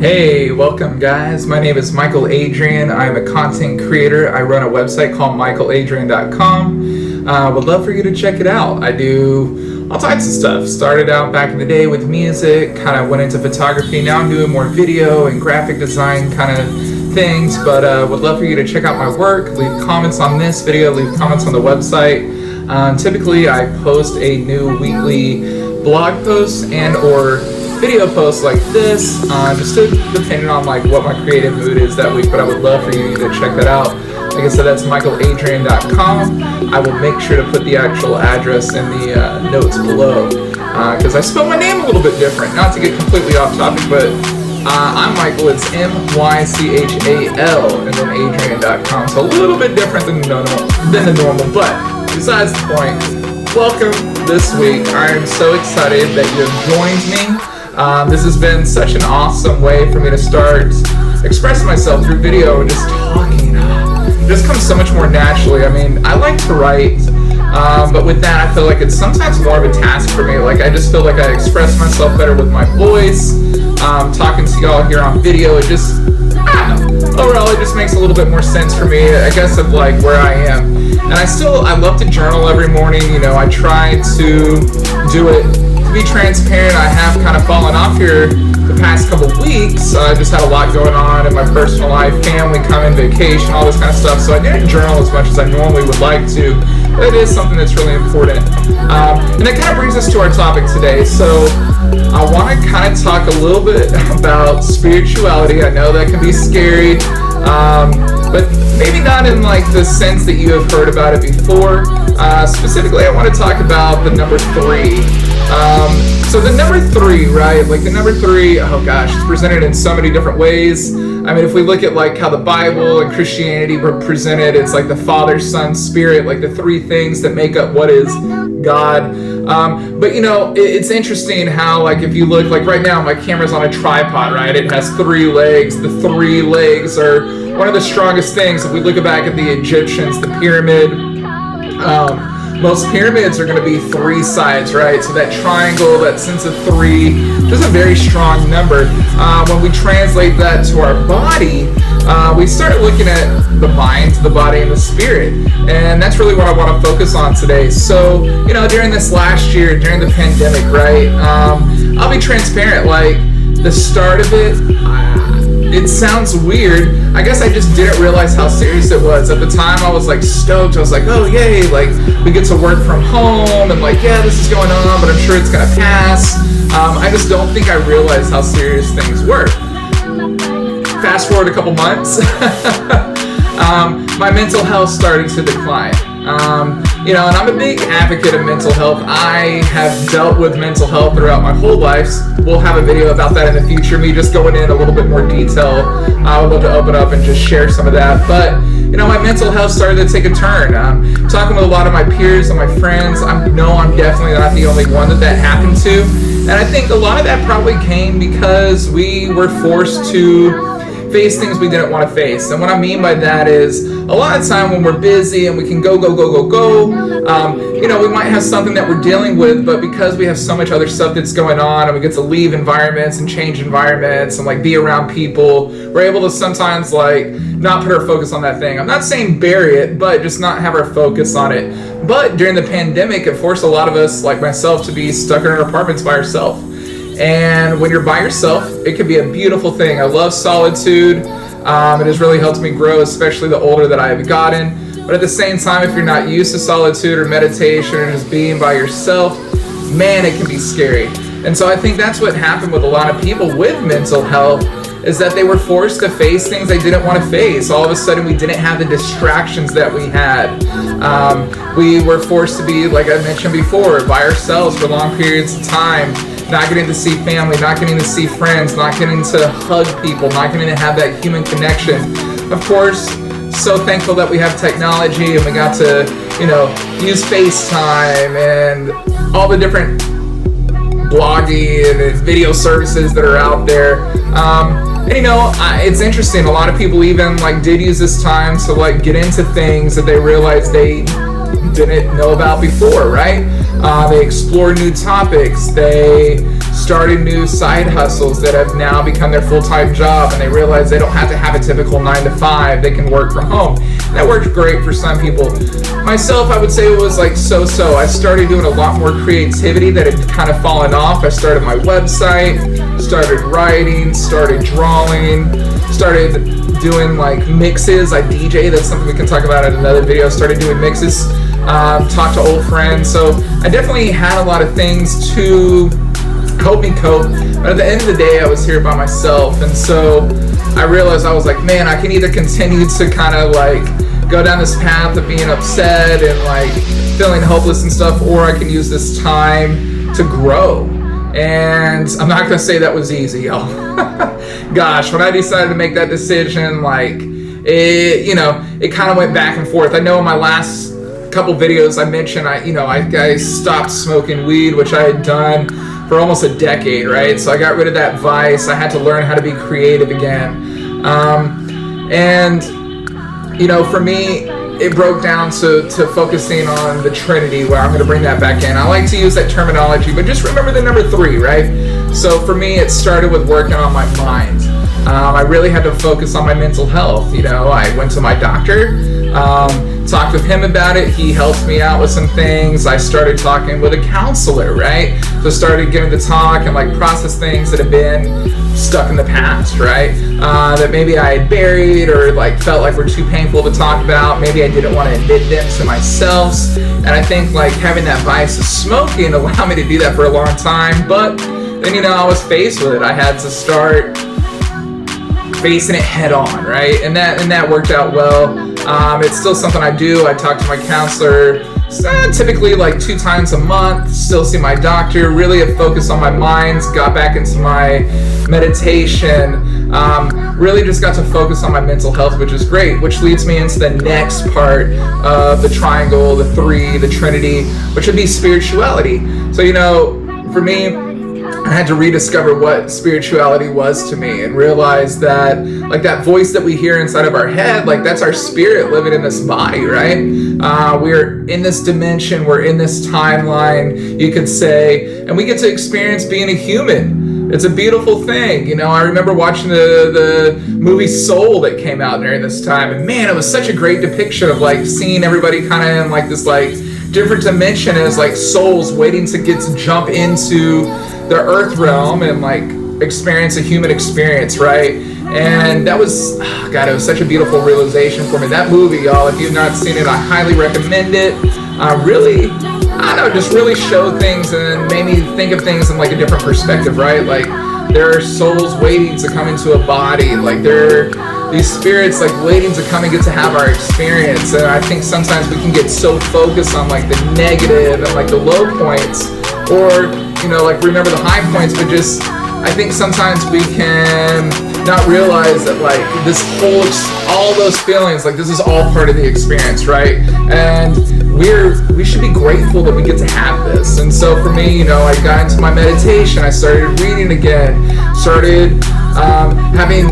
Hey, welcome guys. My name is Mychaladrian. I'm a content creator. I run a website called Mychaladrian.com. Would love for you to check it out. I do all types of stuff. Started out back in the day with music, kind of went into photography. Now I'm doing more video and graphic design kind of things, but would love for you to check out my work. Leave comments on this video, leave comments on the website. Typically I post a new weekly blog post and or video posts like this, just depending on like what my creative mood is that week, but I would love for you to check that out. Like I said, that's Mychaladrian.com. I will make sure to put the actual address in the notes below, because I spell my name a little bit different, not to get completely off topic, but I'm Michael, it's Mychal, and then Adrian.com, so a little bit different than the normal, but besides the point, welcome this week. I am so excited that you have joined me. This has been such an awesome way for me to start expressing myself through video and just talking. It just comes so much more naturally. I mean, I like to write, but with that, I feel like it's sometimes more of a task for me. Like, I just feel like I express myself better with my voice. Talking to y'all here on video, it just, I don't know. Overall, it just makes a little bit more sense for me, I guess, of like where I am. And I love to journal every morning. You know, I try to do it. To be transparent, I have kind of fallen off here the past couple weeks. I just had a lot going on in my personal life, family coming, vacation, all this kind of stuff. So I didn't journal as much as I normally would like to, but it is something that's really important. And that kind of brings us to our topic today. So I want to kind of talk a little bit about spirituality. I know that can be scary, but maybe not in like the sense that you have heard about it before. Specifically, I want to talk about the number 3. So the number 3, right? Like the number 3, oh gosh, it's presented in so many different ways. I mean, if we look at like how the Bible and Christianity were presented, it's like the Father, Son, Spirit, like the 3 things that make up what is God. But you know, it's interesting how, like, if you look, like right now, my camera's on a tripod, right? It has 3 legs. The 3 legs are one of the strongest things. If we look back at the Egyptians, the pyramid, most pyramids are going to be 3 sides, right? So that triangle, that sense of 3, just a very strong number. When we translate that to our body, we start looking at the mind, the body, and the spirit. And that's really what I want to focus on today. So, you know, during this last year, during the pandemic, right, I'll be transparent, like, the start of it, it sounds weird. I guess I just didn't realize how serious it was. At the time, I was like stoked. I was like, oh yay, like we get to work from home and like, yeah, this is going on, but I'm sure it's gonna pass. I just don't think I realized how serious things were. Fast forward a couple months, my mental health started to decline. You know, and I'm a big advocate of mental health. I have dealt with mental health throughout my whole life. We'll have a video about that in the future, me just going in a little bit more detail. I would love to open up and just share some of that. But, you know, my mental health started to take a turn. Talking with a lot of my peers and my friends, I'm definitely not the only one that happened to. And I think a lot of that probably came because we were forced to face things we didn't want to face. And what I mean by that is, a lot of time when we're busy and we can go, you know, we might have something that we're dealing with, but because we have so much other stuff that's going on and we get to leave environments and change environments and like be around people, we're able to sometimes like not put our focus on that thing. I'm not saying bury it, but just not have our focus on it. But during the pandemic, it forced a lot of us, like myself, to be stuck in our apartments by ourselves. And when you're by yourself, it can be a beautiful thing. I love solitude. It has really helped me grow, especially the older that I have gotten. But at the same time, if you're not used to solitude or meditation or just being by yourself, man, it can be scary. And so I think that's what happened with a lot of people with mental health, is that they were forced to face things they didn't want to face. All of a sudden, we didn't have the distractions that we had. We were forced to be, like I mentioned before, by ourselves for long periods of time, not getting to see family, not getting to see friends, not getting to hug people, not getting to have that human connection. Of course, so thankful that we have technology and we got to, you know, use FaceTime and all the different blogging and video services that are out there. And you know, it's interesting, a lot of people even like did use this time to like get into things that they realized they didn't know about before, right? They explore new topics, they started new side hustles that have now become their full-time job, and they realize they don't have to have a typical 9 to 5. They can work from home. And that worked great for some people. Myself, I would say it was like so-so. I started doing a lot more creativity that had kind of fallen off. I started my website, started writing, started drawing, started doing like mixes. I DJ, that's something we can talk about in another video. Started doing mixes, talk to old friends. So I definitely had a lot of things to help me cope, but at the end of the day I was here by myself, and so I realized, I was like, man, I can either continue to kind of like go down this path of being upset and like feeling hopeless and stuff, or I can use this time to grow. And I'm not gonna say that was easy, y'all. Gosh, when I decided to make that decision, like it kind of went back and forth. I know in my last couple videos I mentioned I stopped smoking weed, which I had done for almost a decade, right? So I got rid of that vice. I had to learn how to be creative again. And for me, it broke down to focusing on the Trinity, where I'm going to bring that back in. I like to use that terminology, but just remember the number 3, right? So for me, it started with working on my mind. I really had to focus on my mental health. I went to my doctor, talked with him about it. He helped me out with some things. I started talking with a counselor, right? So I started getting to talk and like process things that have been stuck in the past, right? That maybe I had buried or like felt like were too painful to talk about. Maybe I didn't want to admit them to myself. And I think like having that vice of smoking allowed me to do that for a long time. But then, I was faced with it. I had to start facing it head on, right? And that worked out well. It's still something I do. I talk to my counselor typically like 2 times a month, still see my doctor, really have focused on my mind, got back into my meditation, really just got to focus on my mental health, which is great, which leads me into the next part of the triangle, the 3, the Trinity, which would be spirituality. So, for me, I had to rediscover what spirituality was to me and realize that like that voice that we hear inside of our head, like that's our spirit living in this body, right? We're in this dimension, we're in this timeline, you could say, and we get to experience being a human. It's a beautiful thing. I remember watching the movie Soul that came out during this time, and man, it was such a great depiction of like seeing everybody kind of in like this like different dimension as like souls waiting to get to jump into the earth realm and like experience a human experience, right? And that was, it was such a beautiful realization for me. That movie, y'all, if you've not seen it, I highly recommend it. Really, I don't know, just really showed things and made me think of things in like a different perspective, right? Like there are souls waiting to come into a body, like there are these spirits like waiting to come and get to have our experience. And I think sometimes we can get so focused on like the negative and like the low points, or like remember the high points, but just I think sometimes we can not realize that like this whole all those feelings, like this is all part of the experience, right? And we should be grateful that we get to have this. And so for me, I got into my meditation, I started reading again, started having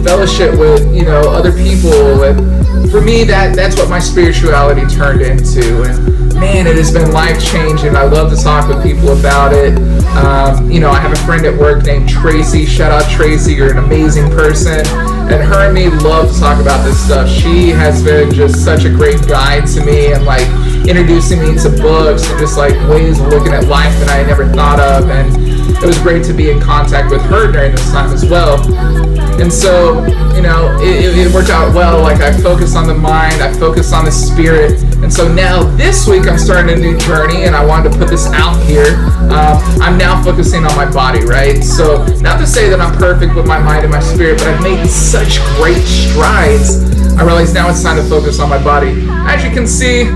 fellowship with other people, and for me that's what my spirituality turned into. And man, it has been life-changing. I love to talk with people about it. I have a friend at work named Tracy. Shout out Tracy, you're an amazing person. And her and me love to talk about this stuff. She has been just such a great guide to me and like introducing me to books and just like ways of looking at life that I never thought of. And it was great to be in contact with her during this time as well. And so, it worked out well. Like I focused on the mind, I focused on the spirit. And so now this week I'm starting a new journey, and I wanted to put this out here. I'm now focusing on my body, right? So not to say that I'm perfect with my mind and my spirit, but I've made such great strides. I realize now it's time to focus on my body. As you can see,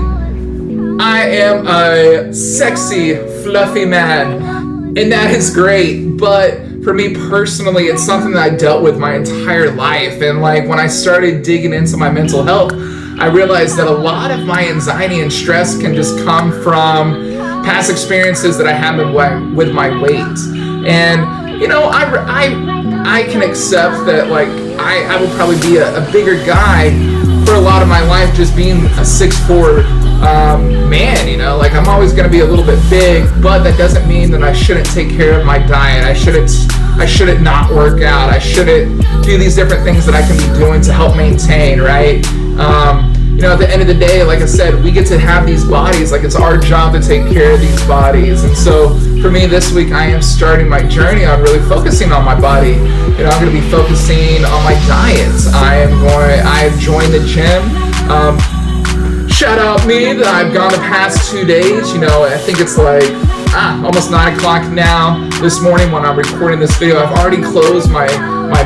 I am a sexy, fluffy man, and that is great. But for me personally, it's something that I dealt with my entire life. And like when I started digging into my mental health, I realized that a lot of my anxiety and stress can just come from past experiences that I had with my weight. And I can accept that like I will probably be a bigger guy for a lot of my life, just being a 6'4", man, you know, like I'm always going to be a little bit big, but that doesn't mean that I shouldn't take care of my diet. I shouldn't not work out. I shouldn't do these different things that I can be doing to help maintain, right? You know, at the end of the day, like I said, we get to have these bodies. Like, it's our job to take care of these bodies. And so for me this week, I am starting my journey on really focusing on my body. You know, I'm going to be focusing on my diet. I have joined the gym. Shout out me that I've gone the past 2 days. You know, I think it's like almost 9 o'clock now. This morning when I'm recording this video, I've already closed my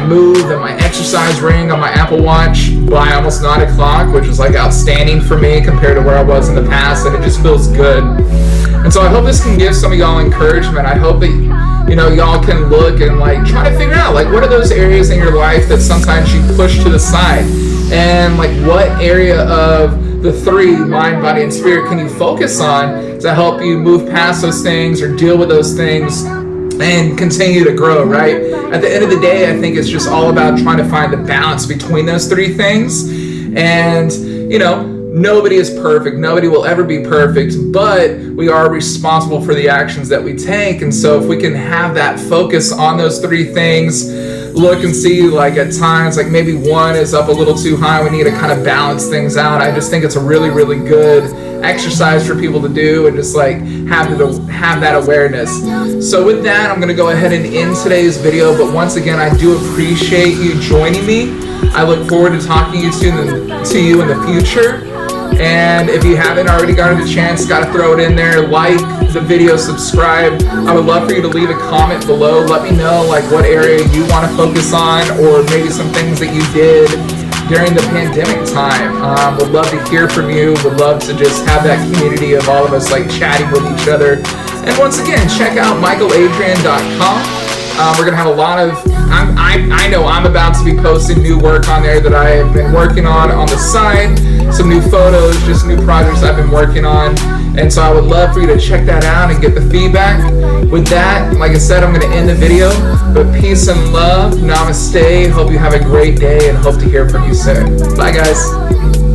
Move and my exercise ring on my Apple Watch by almost 9 o'clock, which is like outstanding for me compared to where I was in the past, and it just feels good. And so I hope this can give some of y'all encouragement. I hope that, you know, y'all can look and like try to figure out like what are those areas in your life that sometimes you push to the side, and like what area of the three, mind, body, and spirit, can you focus on to help you move past those things or deal with those things and continue to grow, right? At the end of the day, I think it's just all about trying to find the balance between those three things. And, you know, nobody is perfect. Nobody will ever be perfect, but we are responsible for the actions that we take. And so if we can have that focus on those three things, look and see like at times like maybe one is up a little too high, we need to kind of balance things out. I just think it's a really, really good exercise for people to do and just like have that awareness. So with that, I'm going to go ahead and end today's video. But once again, I do appreciate you joining me. I look forward to talking to you in the future. And if you haven't already gotten a chance, got to throw it in there. Like the video, subscribe. I would love for you to leave a comment below. Let me know like what area you want to focus on, or maybe some things that you did during the pandemic time. Would love to hear from you. Would love to just have that community of all of us like chatting with each other. And once again, check out Mychaladrian.com. We're going to have a lot of, I know I'm about to be posting new work on there that I have been working on the side, some new photos, just new projects I've been working on. And so I would love for you to check that out and get the feedback. With that, like I said, I'm going to end the video, but peace and love, namaste, hope you have a great day and hope to hear from you soon. Bye guys.